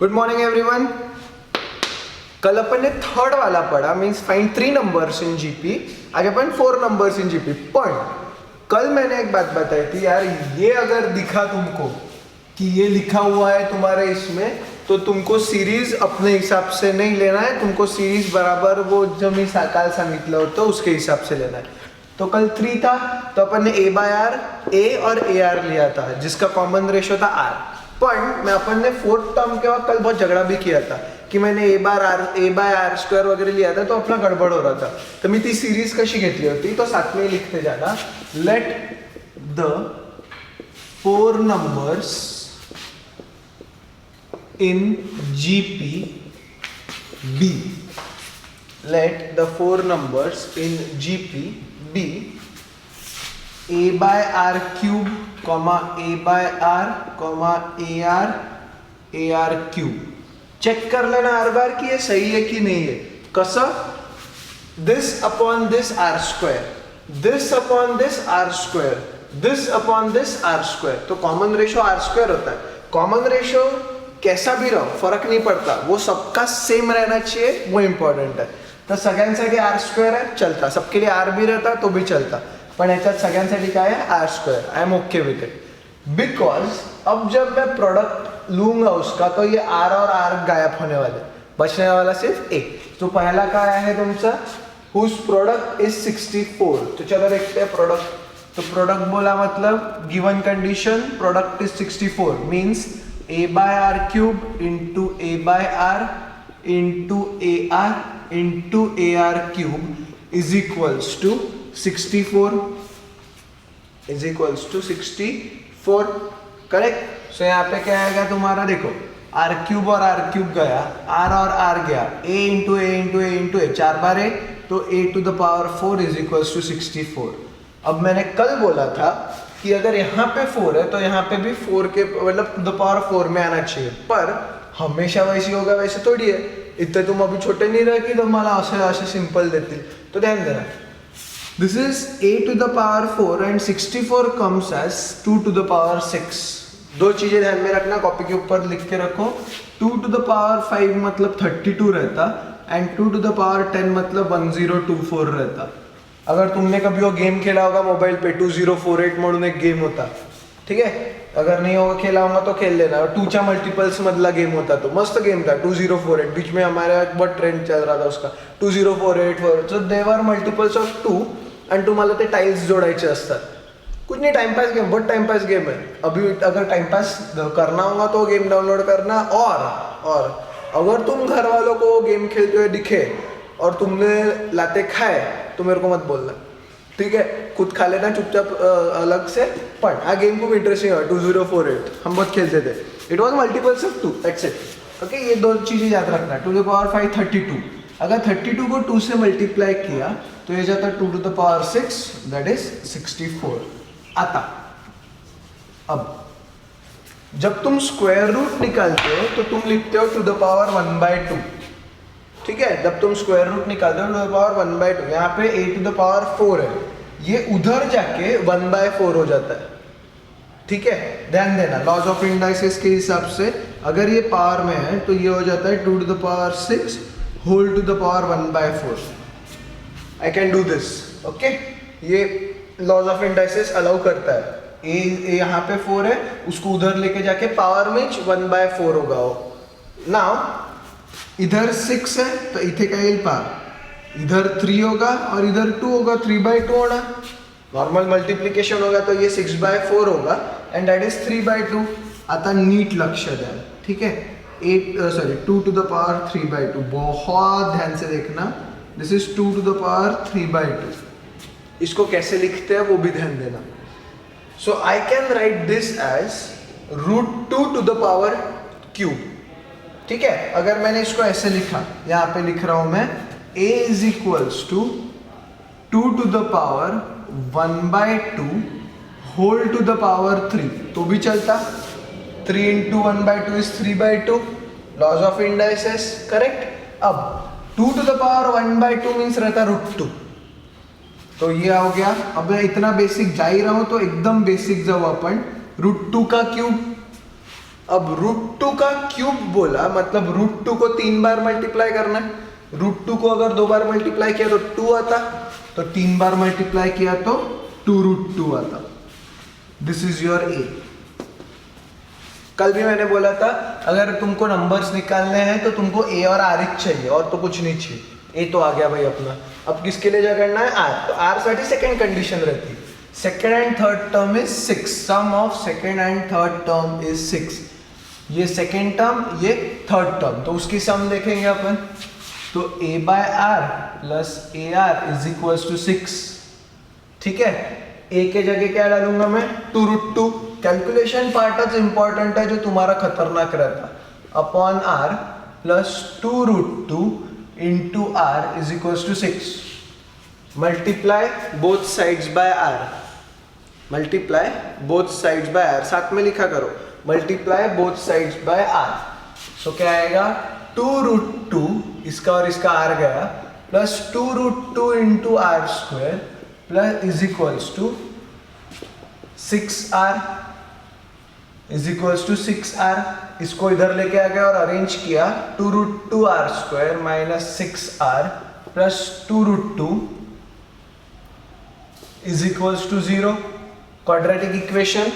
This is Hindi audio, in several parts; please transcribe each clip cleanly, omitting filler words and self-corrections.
Good morning everyone. कल अपन ने थर्ड वाला पढ़ा, means find 3 numbers in GP. आज अपन 4 नंबर्स इन जीपी। पण कल मैंने एक बात बताई थी यार, ये अगर दिखा तुमको कि ये लिखा हुआ है तुम्हारे इसमें, तो तुमको सीरीज अपने हिसाब से नहीं लेना है, तुमको सीरीज बराबर वो जो मी काल सांगितलं होतं उसके हिसाब से लेना है। तो कल 3 था तो अपन ने a बाय आर, a और ए आर लिया था जिसका कॉमन रेशो था r। पण मैं अपन ने 4th टर्म के बाद कल बहुत झगड़ा भी किया था कि मैंने a बाय आर स्क्वायर वगैरह लिया था तो अपना गड़बड़ हो रहा था। तो मी ती सीरीज कशी घेतली होती, तो साथ में लिखते जाना, let the 4 numbers in GP be, let the 4 numbers in GP be a by r cube, a by r, ar cube। Check कर लेना हर बार कि ये सही है कि नहीं है। कसं? This upon this r square, this upon this r square, this upon this r square. तो कॉमन रेशो आर स्क्वायर होता है। कॉमन रेशो कैसा भी रहो फर्क नहीं पड़ता, वो सबका सेम रहना चाहिए, वो इंपॉर्टेंट है। तर सगळ्यांसाठी आर स्क्वेअर आहे चलता, सबके लिए आर भी रहता तो भी चलता, पण याच्यात सगळ्यांसाठी काय आहे are square. I am okay with it because अब जब मैं प्रोडक्ट लूंगा उसका तो ये आर और आर गायब होने वाले, बचने वाला सिर्फ एक। तो पहला काय आहे तुमचा, हुज प्रोडक्ट इज 64। तो चलो देखते हैं प्रोडक्ट। तो प्रोडक्ट बोला मतलब given condition product is 64 means a by r cube into a by r into ar into ar cube is equals to 64 is equals to 64। Correct. So यहाँ पे क्या आएगा तुम्हारा, देखो r क्यूब और r क्यूब गया, r और r गया, a into a into a into a, 4 बार a, तो a to the power 4 is equals to 64। अब मैंने कल बोला था कि अगर यहाँ पे 4 है तो यहाँ पे भी 4 के मतलब द पावर 4 में आना चाहिए, पर हमेशा वैसी होगा वैसे थोड़ी है। इतने तुम अभी छोटे नहीं रहे कि तुम्हाला असे सिंपल देतील। तो ध्यान देना, this is a to the power 4 and 64 comes as 2 to the power 6। दो चीजें ध्यान में रखना, कॉपी के ऊपर लिख के रखो। 2 टू द पावर 5 मतलब 32 रहता एंड 2 टू द पावर 10 मतलब 1024 रहता। अगर तुमने कभी वो गेम खेला होगा मोबाइल पे 2048 म्हणून एक गेम होता, ठीक है, अगर नहीं होगा खेला होगा तो खेल लेना। 2च्या मल्टिपल्स मधला गेम होता, तो मस्त गेम था 2048। बीच में हमारे बहुत ट्रेंड चल रहा था उसका 2048। तो देवर मल्टिपल्स ऑफ 2 आणि तुम्हाला ते टाइल्स जोडायचे असतात। कुछ नहीं, टाइम पास गेम, बहुत टाइम पास गेम है। अभी अगर टाइम पास करना होगा तो गेम डाउनलोड करना। और अगर तुम घर वालों को गेम खेलते हुए दिखे और तुमने लाते खाए तो मेरे को मत बोलना, ठीक है, खुद खा लेना चुपचाप अलग से। पण हाँ गेम खूब इंटरेस्टिंग है 2048, हम बहुत खेलते थे। It was multiples of 2, that's it. Okay, ये दो चीज़ें याद रखना। 2 टू द पावर 5 32, अगर 32 को 2 से मल्टीप्लाई किया तो ये जाता 2 to the power 6, that is 64। आता अब जब तुम स्क्वायर रूट निकालते हो तो तुम लिखते हो टू द पावर 1/2, ठीक है। जब तुम स्क्वायर रूट निकालते हो टू द पावर 1/2, यहाँ पे a टू द पावर 4 है, ये उधर जाके 1/4 हो जाता है, ठीक है। ध्यान देना, लॉज ऑफ इंडाइसेस के हिसाब से अगर ये पावर में है तो ये हो जाता है 2 to the power 6 whole to the power 1/4। I can do this, okay. ये लॉज ऑफ इंडाइसेस अलाउ करता है। ए यहाँ पे 4 है, उसको उधर लेके जाके पावर में 1/4 होगा वो। नाउ इधर 6 है तो इथे काय येईल पहा, इधर 3 होगा और इधर 2 होगा, 3/2 होना। नॉर्मल मल्टीप्लिकेशन होगा तो ये 6/4 होगा एंड दैट इज 3/2। आता नीट लक्ष द्या, ठीक है। 2 टू द पावर 3/2, बहुत ध्यान से देखना। This is 2 to the power 3/2। इसको कैसे लिखते हैं वो भी ध्यान देना। So I can write this as √2 to the power cube, ठीक है। अगर मैंने इसको ऐसे लिखा, यहाँ पे लिख रहा हूं मैं a is equals to 2 to the power 1/2 whole to the power 3, तो भी चलता। 3 into 1/2 is 3/2, laws of indices, correct. अब 2 टू द पावर 1/2 मीन्स रहता √2, तो ये हो गया। अब इतना बेसिक जा ही रहा हूं तो एकदम बेसिक जाऊ अपन, √2 का क्यूब अब रूट टू का क्यूब बोला, मतलब रूट टू को 3 बार मल्टीप्लाई करना है। रूट टू को अगर 2 बार मल्टीप्लाई किया तो 2 आता, तो 3 बार मल्टीप्लाई किया तो 2√2 आता। दिस इज योर ए। कल भी मैंने बोला था अगर तुमको नंबर्स निकालने हैं तो तुमको ए और आर ही चाहिए और तो कुछ नहीं चाहिए। ए तो आ गया भाई अपना। अब किसके लिए क्या करना है? आर। तो आर साठी सेकंड कंडीशन रहती है, second and third term is 6, sum of second and third term is 6। ये सेकंड टर्म, ये थर्ड टर्म, तो उसकी सम देखेंगे अपन। तो a by r plus a r is equal to 6। ठीक है, a के जगह क्या डालूंगा मैं? 2√2। कैलकुलेशन पार्ट इंपॉर्टेंट है जो तुम्हारा खतरनाक रहता, upon R plus 2√2 into R is equal to 6। Multiply both sides by R, multiply both sides by R, साथ में लिखा करो, multiply both sides by R. So क्या आएगा? 2√2, इसका और इसका आर गया, plus 2√2 into R square plus is equals to 6r is equals to 6r। इसको इधर लेके आ गया और अरेंज किया, 2√2r square minus 6r plus 2√2 is equals to 0। Quadratic equation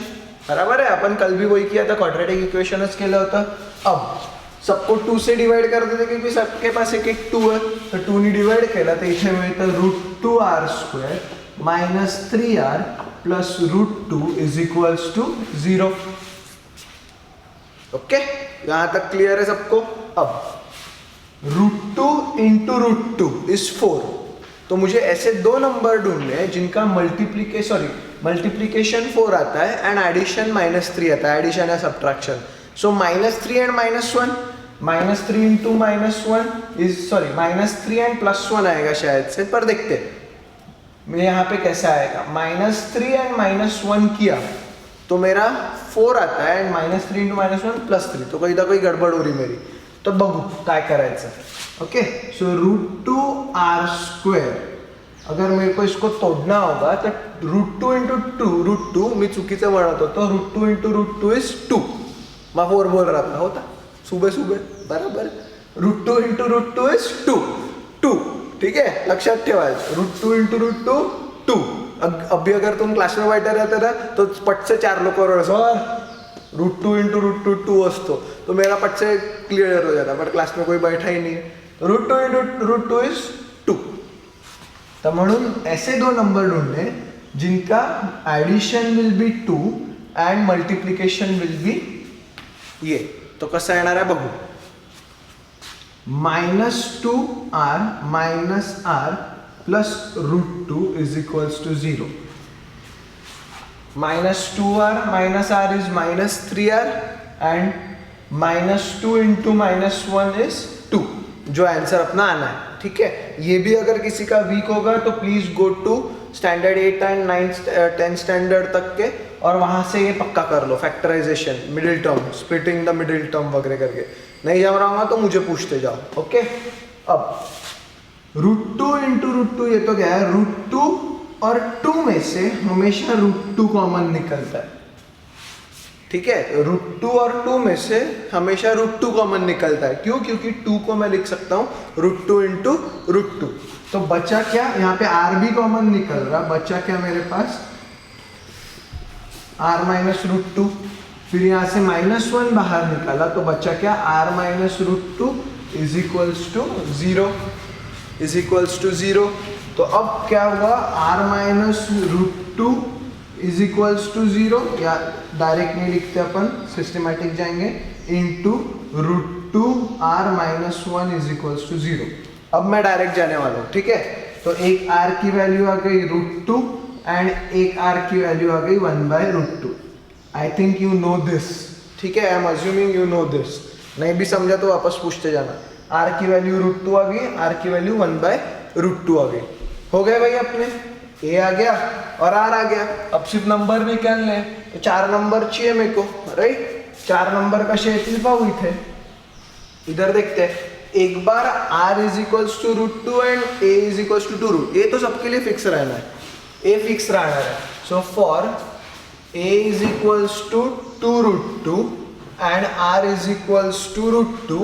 बराबर है, अपन कल भी वही किया था, क्वाड्रेटिक इक्वेशन केलं होतं। अब सबको 2 से डिवाइड कर देते क्योंकि सबके पास एक एक 2 है, तो 2 ने डिवाइड केला तर इथे मिळतं √2r square minus 3r plus √2 is equals to 0। Okay, यहां तक क्लियर है सबको? अब √2 इंटू √2 इज 4, तो मुझे ऐसे दो नंबर ढूंढने हैं जिनका मल्टीप्लीकेशन 4 आता है एंड एडिशन -3 आता है, एडिशन या subtraction. So -3 and -1, -3 into -1 is -3 and +1 आएगा शायद से, पर देखते मैं यहाँ पे कैसा आएगा। -3 एंड -1 किया तो मेरा 4 आता है एंड -3 इंटू -1 +3, तो कोई गडबड हो रही मेरी, तो बघू काय करायचं। ओके, सो √2r स्क्वेअर, अगर मेरे को इसको तोड़ना होगा तो √2 इंटू √2, मी चुकीचं म्हणत होतो, √2 इंटू √2 इज 2, मैं 4 बोल रहा था, होता सुबह बराबर। √2 इंटू √2 इज 2, ठीक है, लक्षात ठेवायचं, √2 इंटू √2 2। अभी अगर तुम क्लास में बैठे रहते ना तो पट से 4 लोग सर √2 इंटू √2 2 असतो, तो मेरा पट से क्लियर हो जाता, बट क्लास में कोई बैठा ही नहीं है। √2 इंटू √2 इज 2। तो म्हणून ऐसे दो नंबर ढूंढने जिनका addition will be 2 and multiplication will be ये, तो कसं येणार आहे बघू। -2r minus r plus √2 is equals to 0। -2r minus r is -3r and -2 into -1 is 2, जो आंसर अपना आना है। ठीक है, ये भी अगर किसी का वीक होगा तो please go to standard 8 and 9 10 standard तक के और वहां से ये पक्का कर लो, factorization, middle term, splitting the middle term वगैरह करके। नहीं जम रहा होगा तो मुझे पूछते जाओ। ओके, अब √2 इंटू √2 ये तो क्या है, √2 और 2 में से हमेशा √2 कॉमन निकलता है। ठीक है, √2 और 2 में से हमेशा √2 कॉमन निकलता है। क्यों? क्योंकि 2 को मैं लिख सकता हूँ √2 इंटू √2। तो बचा क्या, यहाँ पे r भी कॉमन निकल रहा, बचा क्या मेरे पास, r माइनस √2, फिर यहाँ से -1 बाहर निकाला तो बचा क्या, r minus √2 is equals to 0, is equals to 0। तो अब क्या हुआ, r minus √2 is equals to 0, या डायरेक्ट नहीं लिखते अपन, सिस्टमैटिक जाएंगे, into √2r minus 1 is equals to 0। अब मैं डायरेक्ट जाने वाला हूँ। ठीक है, तो एक r की वैल्यू आ गई √2 एंड एक r की वैल्यू आ गई 1/√2। I think you know this. ठीक है, I am assuming you know this, नहीं भी समझा तो वापस पूछते जाना। r की वैल्यू √2 आ गई, r की वैल्यू 1/√2 आ गई। हो गए भाई अपने, a आ गया और r आ गया। अब सिर्फ नंबर निकालने हैं, तो 4 नंबर चाहिए मेरे को, राइट। 4 नंबर कसे येतील पाहू इथे, इधर देखते हैं। एक बार r is equals to √2 and a is equals to 2√, a तो सबके लिए फिक्स रहना है, a फिक्स रहना है। So for a is equals to 2√2 and r is equals to root two.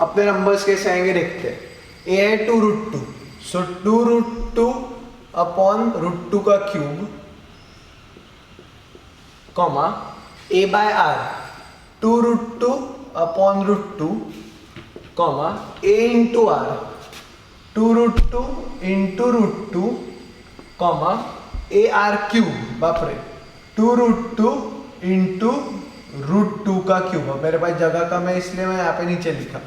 अपने नंबर्स कैसे आएंगे देखते हैं. ए है 2 root 2, so 2 root 2 upon root 2 का cube, comma a by r 2 root 2 upon root 2, comma a into r 2 root 2 into root 2, comma a r cube, बापरे 2 रूट 2 इंटू रूट 2 का क्यूब. अब मेरे पास जगह कम है इसलिए मैं यहाँ पे नीचे लिखा.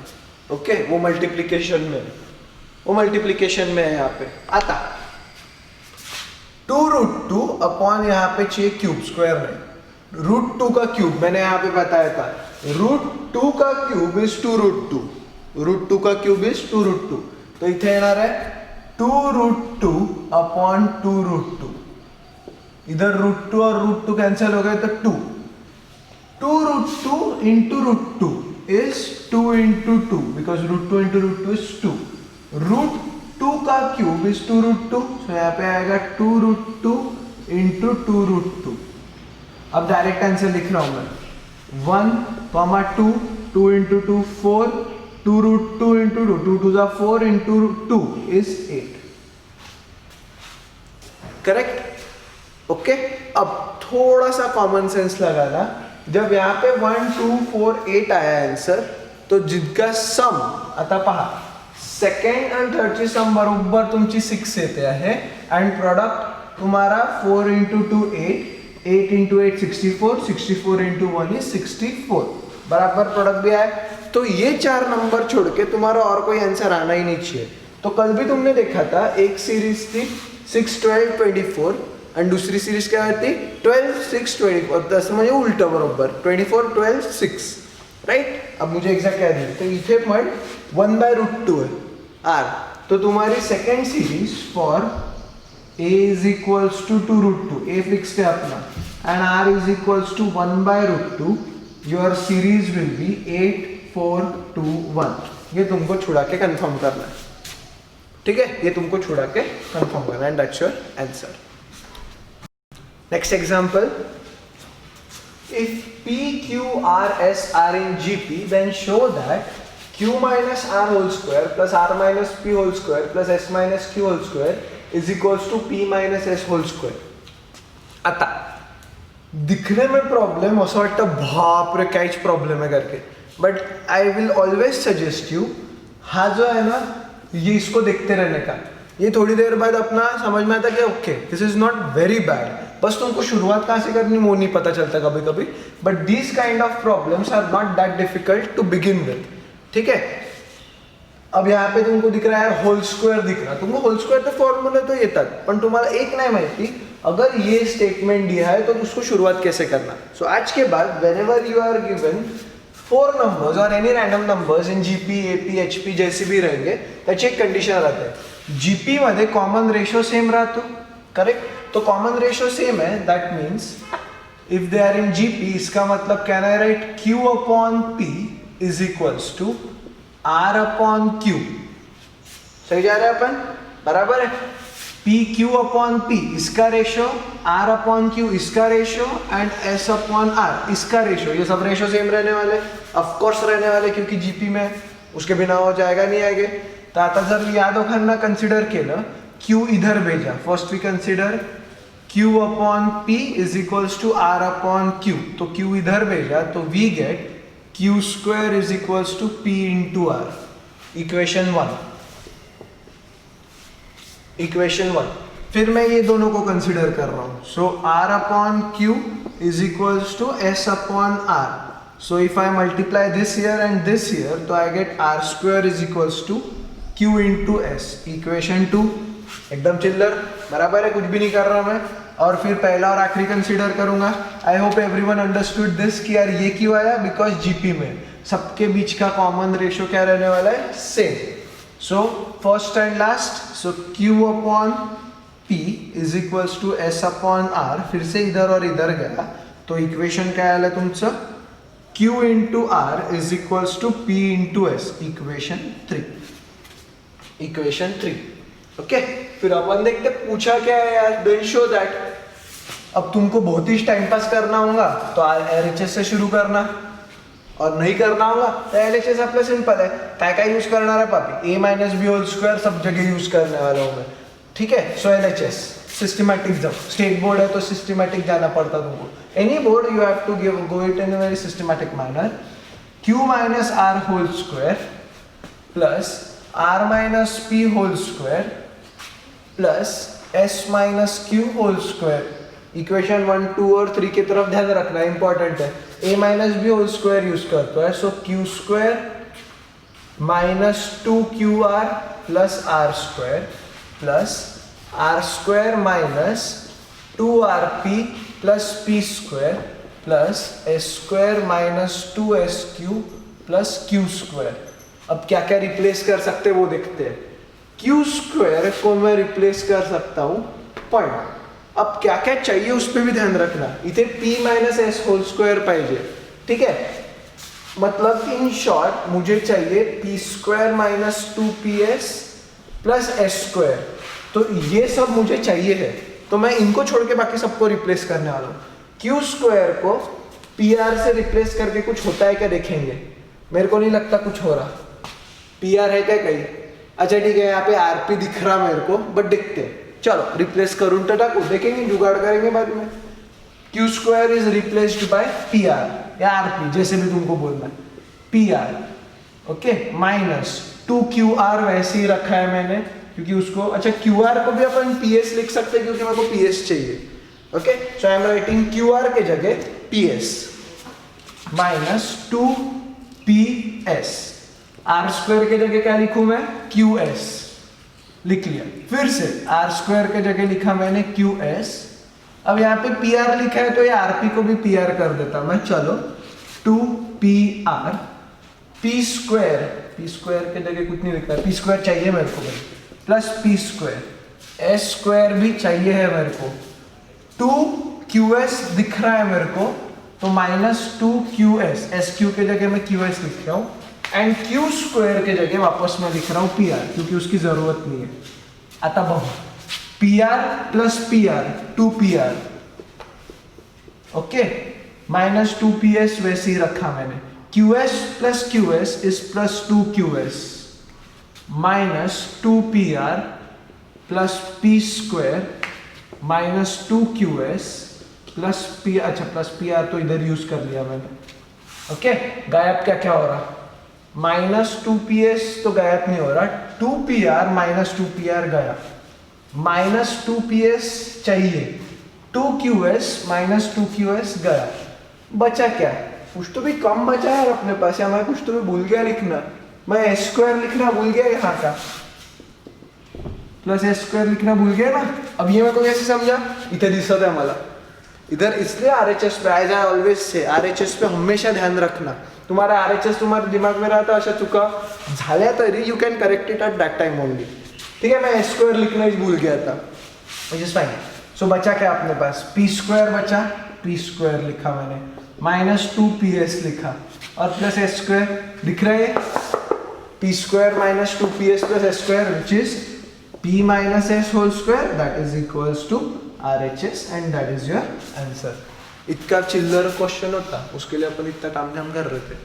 ओके वो मल्टीप्लीकेशन में है यहाँ पे. आता 2 रूट 2 अपॉन यहाँ पे चाहिए क्यूब, स्क्वायर नहीं, रूट 2 का क्यूब मैंने यहाँ पे बताया था. रूट 2 का क्यूब इज 2 रूट 2, रूट 2 का क्यूब इज 2 रूट 2. तो इथे येणार है 2 रूट 2 अपॉन 2 रूट 2. इधर रूट 2 और रूट 2 कैंसिल हो गए तो 2. 2 root 2 into root 2 is 2 into 2 because root 2 into root 2 is 2. Root 2 का क्यूब is 2 root 2, so यहाँ पे आएगा 2 root 2 into 2 root 2. अब डायरेक्ट आंसर लिख रहा हूँ मैं. 1, 2, 2 into 2 4, 2 root 2 into 2, 2 to the 4 into 2 is 8. Correct. Okay अब थोड़ा सा कॉमन सेंस लगाना. जब यहाँ पे 1, 2, 4, 8 आया आंसर, तो जिनका सम आता पहा सेकंड आणि थर्डची सम बरोबर तुमची 6 येते आहे अँड प्रॉडक्ट तुम्हारा 4 इंटू 2 8, 8 इंटू 8 64, 64 इंटू 1 is 64. बराबर प्रोडक्ट भी आया. तो ये 4 नंबर छोड़ के तुम्हारा और कोई आंसर आना ही नहीं चाहिए. तो कल भी तुमने देखा था एक सीरीज थी 6, 12, 24 आणि दुसरी सीरीज काय होती 12, 6, 24. तसं म्हणजे उलटं बरोबर 24, 12, 6 राइट. अब मुझे एग्जैक्ट क्या दिया, तो इथे पण 1/√2 है आर. तो तुम्हारी second series for a is equals to 2√2, a fixed है अपना, and r is equals to 1/√2. Your series will be 8, 4, 2, 1. ये तुमको छुड़ा के कंफर्म करना है. ठीक है, ये तुमको छुड़ा के कंफर्म करना है and that's your answer. Next example, if P, Q, R, S are in GP, then show that Q minus R whole square plus R minus P whole square plus S minus Q whole square is equals to P minus S whole square. आता दिखने में प्रॉब्लम असं वाटतं बाप रे काहीच प्रॉब्लेम है करके, but I will always suggest you हा जो है ना ये इसको देखते रहने का. ये थोड़ी देर बाद अपना समझ में आता कि okay this is not very bad. बस तुमको शुरुआत कहाँ से करनी वो नहीं पता चलता कभी कभी, but these kind of problems are not that difficult to begin with. ठीक है. अब यहाँ पे तुमको दिख रहा है होल स्क्वायर दिख रहा, तुमको होल स्क्वायर फॉर्म्युला तो येतात, पण तुम्हाला एक नाही माहिती अगर ये स्टेटमेंट दिया है तो उसको शुरुआत कैसे करना. सो आज के बाद whenever you are given 4 numbers और any random numbers in GP, AP, HP जैसे भी रहेंगे त्याची एक कंडिशन राहते. जीपी मध्ये कॉमन रेशो सेम राहतो. करेक्ट. तो कॉमन रेशो सेम है, that means if they are in GP, इसका मतलब can I write Q upon P is equals to R upon Q. सही जा रहे हैं अपन, बराबर है. P Q अपॉन P इसका रेशो, R अपॉन Q इसका ratio and S upon R इसका रेशो. ये सब रेशो सेम रहने वाले, ऑफ कोर्स रहने वाले क्योंकि जीपी में उसके बिना हो जाएगा नहीं आगे. तो आता जर या दोघांना कन्सिडर केलं, Q इधर भेजा, first we consider Q upon P is equals to R upon Q. तो Q इधर भेजा तो we get Q square is equals to P into R. Equation 1. Equation 1. फिर मैं ये दोनों को कंसिडर कर रहा हूँ. So R upon Q is equals to S upon R. So if I multiply this here and this here तो I get R square is equals to Q into S. Equation 2. एकदम चिल्लर, बराबर है, कुछ भी नहीं कर रहा मैं. और फिर पहला और आखिरी कंसीडर करूंगा. I hope everyone understood this कि यार ये क्यों आया, बिकॉज जीपी में सबके बीच का कॉमन रेशो क्या रहने वाला है, same. So first and last, so Q upon P is equals to S upon R. फिर से इधर और इधर गया तो इक्वेशन क्या आलं तुमचं Q into R is equals to P into S. Equation 3. Equation 3. Okay. फिर अपन देखते पूछा क्या है यार. देन शो दैट अब तुमको बहुत ही टाइम पास करना होगा तो RHS से शुरू करना, और नहीं करना होगा तो LHS आपला सिंपल है. काय यूज करणार आहे पापी? a minus b whole square सब जगह यूज करने वाला हूँ मैं. ठीक है. सो LHS सिस्टमैटिक, जब स्टेट बोर्ड है तो सिस्टमैटिक जाना पड़ता तुमको. Any board you have to go it in a very systematic manner. q minus r whole square plus r minus p whole square plus s minus q whole square. Equation 1, 2 और 3 की तरफ ध्यान रखना, इंपॉर्टेंट है. a minus b whole square use करता है. So q square minus 2qr plus r square plus r square minus 2rp plus p square plus s square minus 2sq plus q square. अब क्या क्या रिप्लेस कर सकते हैं वो देखते हैं. q स्क्वायर को मैं रिप्लेस कर सकता हूँ पॉइंट. अब क्या क्या चाहिए उस पर भी ध्यान रखना. इथे p minus s whole square पाहिजे. ठीक है. मतलब इन शॉर्ट मुझे चाहिए p square minus 2ps plus s square. तो ये सब मुझे चाहिए है, तो मैं इनको छोड़ के बाकी सबको रिप्लेस करने वाला हूँ. q स्क्वायर को pr से रिप्लेस करके कुछ होता है क्या देखेंगे. मेरे को नहीं लगता कुछ हो रहा. pr है क्या कहीं? अच्छा ठीक है, यहाँ पे rp दिख रहा मेरे को, बट दिखते हैं. चलो रिप्लेस करूँ तो टाकू, देखेंगे, जुगाड़ करेंगे बाद में. q square is replaced by pr या rp, जैसे भी तुमको बोलना है. pr ओके माइनस 2qr वैसे ही रखा है मैंने क्योंकि उसको, अच्छा qr को भी अपन ps लिख सकते हैं क्योंकि मेरे को ps चाहिए. Okay. So I am writing qr के जगह ps minus 2ps. r square के जगह क्या लिखूं मैं? qs लिख लिया. फिर से r स्क्वायर के जगह लिखा मैंने qs. अब यहाँ पे pr लिखा है तो ये rp को भी pr कर देता मैं. चलो 2pr p स्क्वायर के जगह कुछ नहीं लिखा है, p स्क्वायर चाहिए मेरे को भाई, plus p square. s square भी चाहिए है मेरे को. 2qs दिख रहा है मेरे को तो माइनस 2qs, sq के जगह मैं qs लिख रहा हूँ. एंड q स्क्वायर के जगह वापस मैं लिख रहा हूँ pr क्योंकि उसकी जरूरत नहीं है. आता बहु pr plus pr 2pr. Okay. Minus 2ps वैसे ही रखा मैंने. qs plus qs is plus 2qs minus 2pr plus p square minus 2qs plus p. अच्छा प्लस pr तो इधर यूज कर लिया मैंने. ओके. गायब क्या क्या हो रहा? माइनस 2ps तो गायब नहीं हो रहा. 2pr माइनस 2pr गया. माइनस 2ps चाहिए. 2qs माइनस 2qs गया. बचा क्या? कुछ तो भी कम बचा है अपने पास, या मैं कुछ तो भी भूल गया लिखना. मैं एस स्क्वायर लिखना भूल गया यहाँ का, प्लस एस स्क्वायर लिखना भूल गया ना. अब ये मैं को कैसे समझा? इधर दिसत है मला इधर, इसलिए RHS पे as I always say RHS पे हमेशा ध्यान रखना. तुम्हारा RHS तुम्हारे दिमाग में रहता, अशा चुका झाल्या तरी you can correct it at that time only. ठीक है. मैं एस स्क्वायर लिखना ही भूल गया था, व्हिच इज फाइन. सो बचा क्या अपने पास? p स्क्वायर बचा. p स्क्वायर लिखा मैंने, माइनस 2ps लिखा और प्लस एस स्क्वायर दिख रहा है. p square minus 2ps plus s square which is p minus s whole square. That is equals to RHS and that is your answer. इतना चिल्लर क्वेश्चन होता, उसके लिए अपन इतना काम कर रहे थे.